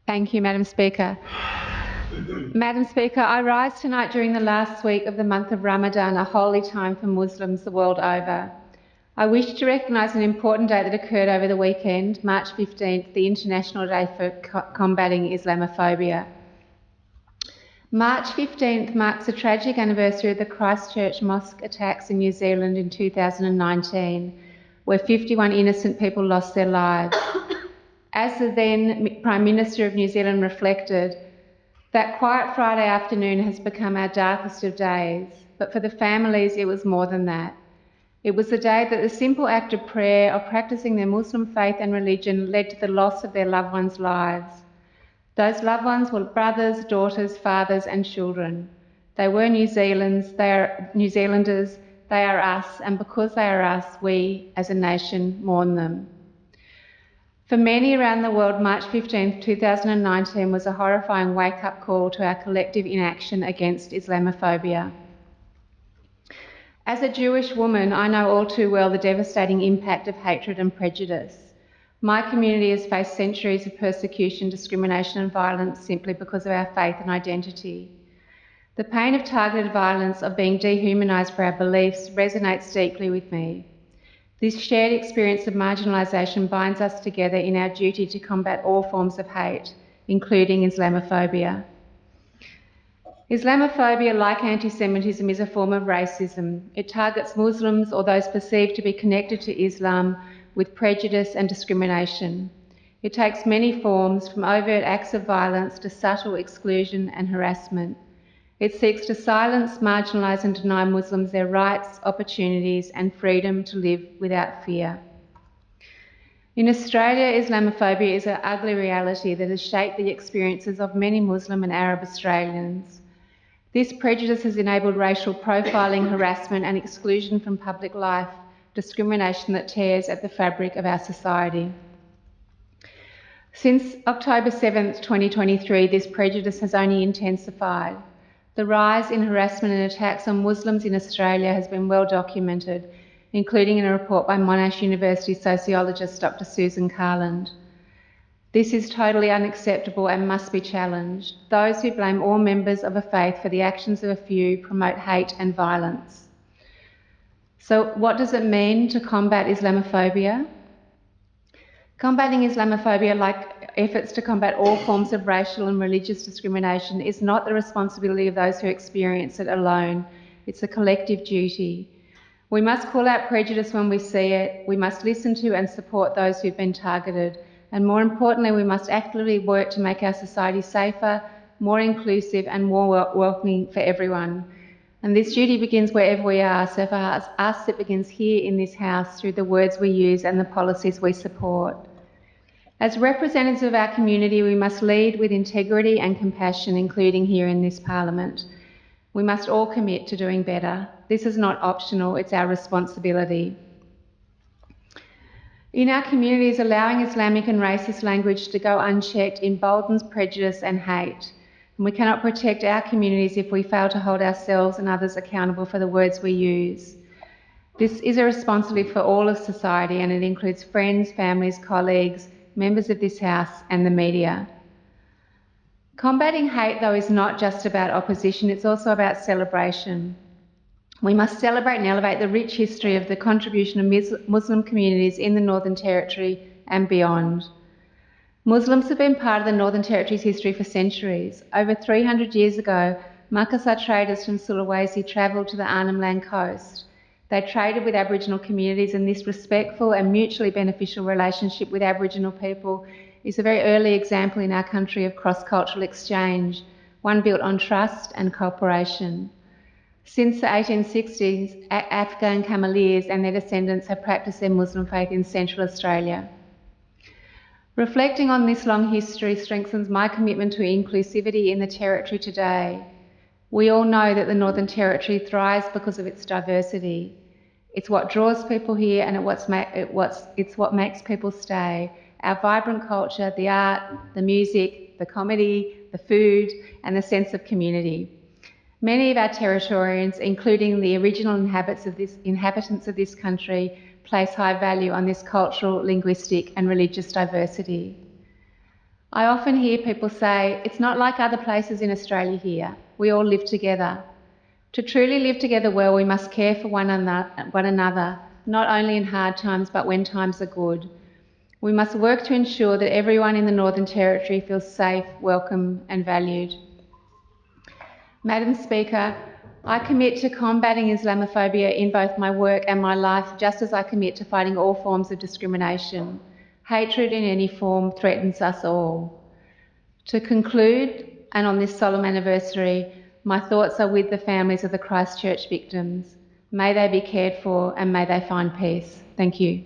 Thank you, Madam Speaker. Madam Speaker, I rise tonight during the last week of the month of Ramadan, a holy time for Muslims the world over. I wish to recognise an important day that occurred over the weekend, March 15th, the International Day for Combating Islamophobia. March 15th marks the tragic anniversary of the Christchurch mosque attacks in New Zealand in 2019, where 51 innocent people lost their lives. As the then Prime Minister of New Zealand reflected, that quiet Friday afternoon has become our darkest of days, but for the families it was more than that. It was the day that the simple act of prayer, of practising their Muslim faith and religion, led to the loss of their loved ones' lives. Those loved ones were brothers, daughters, fathers and children. They were New Zealanders, they are us, and because they are us, we as a nation mourn them. For many around the world, March 15, 2019 was a horrifying wake-up call to our collective inaction against Islamophobia. As a Jewish woman, I know all too well the devastating impact of hatred and prejudice. My community has faced centuries of persecution, discrimination and violence simply because of our faith and identity. The pain of targeted violence, of being dehumanised for our beliefs, resonates deeply with me. This shared experience of marginalisation binds us together in our duty to combat all forms of hate, including Islamophobia. Islamophobia, like anti-Semitism, is a form of racism. It targets Muslims or those perceived to be connected to Islam with prejudice and discrimination. It takes many forms, from overt acts of violence to subtle exclusion and harassment. It seeks to silence, marginalise and deny Muslims their rights, opportunities and freedom to live without fear. In Australia, Islamophobia is an ugly reality that has shaped the experiences of many Muslim and Arab Australians. This prejudice has enabled racial profiling, harassment and exclusion from public life, discrimination that tears at the fabric of our society. Since October 7th, 2023, this prejudice has only intensified. The rise in harassment and attacks on Muslims in Australia has been well documented, including in a report by Monash University sociologist Dr. Susan Carland. This is totally unacceptable and must be challenged. Those who blame all members of a faith for the actions of a few promote hate and violence. So what does it mean to combat Islamophobia? Combating Islamophobia, like efforts to combat all forms of racial and religious discrimination, is not the responsibility of those who experience it alone. It's a collective duty. We must call out prejudice when we see it. We must listen to and support those who've been targeted. And more importantly, we must actively work to make our society safer, more inclusive and more welcoming for everyone. And this duty begins wherever we are. So for us, it begins here in this House through the words we use and the policies we support. As representatives of our community, we must lead with integrity and compassion, including here in this Parliament. We must all commit to doing better. This is not optional, it's our responsibility. In our communities, allowing Islamic and racist language to go unchecked emboldens prejudice and hate. And we cannot protect our communities if we fail to hold ourselves and others accountable for the words we use. This is a responsibility for all of society, and it includes friends, families, colleagues, members of this House and the media. Combating hate, though, is not just about opposition, it's also about celebration. We must celebrate and elevate the rich history of the contribution of Muslim communities in the Northern Territory and beyond. Muslims have been part of the Northern Territory's history for centuries. Over 300 years ago, Makassar traders from Sulawesi travelled to the Arnhem Land coast. They traded with Aboriginal communities, and this respectful and mutually beneficial relationship with Aboriginal people is a very early example in our country of cross-cultural exchange, one built on trust and cooperation. Since the 1860s, Afghan Cameleers and their descendants have practiced their Muslim faith in Central Australia. Reflecting on this long history strengthens my commitment to inclusivity in the Territory today. We all know that the Northern Territory thrives because of its diversity. It's what draws people here, and it's what makes people stay. Our vibrant culture, the art, the music, the comedy, the food, and the sense of community. Many of our Territorians, including the original inhabitants of this country, place high value on this cultural, linguistic, and religious diversity. I often hear people say, it's not like other places in Australia here. We all live together. To truly live together well, we must care for one another, not only in hard times, but when times are good. We must work to ensure that everyone in the Northern Territory feels safe, welcome and valued. Madam Speaker, I commit to combating Islamophobia in both my work and my life, just as I commit to fighting all forms of discrimination. Hatred in any form threatens us all. To conclude, and on this solemn anniversary, my thoughts are with the families of the Christchurch victims. May they be cared for and may they find peace. Thank you.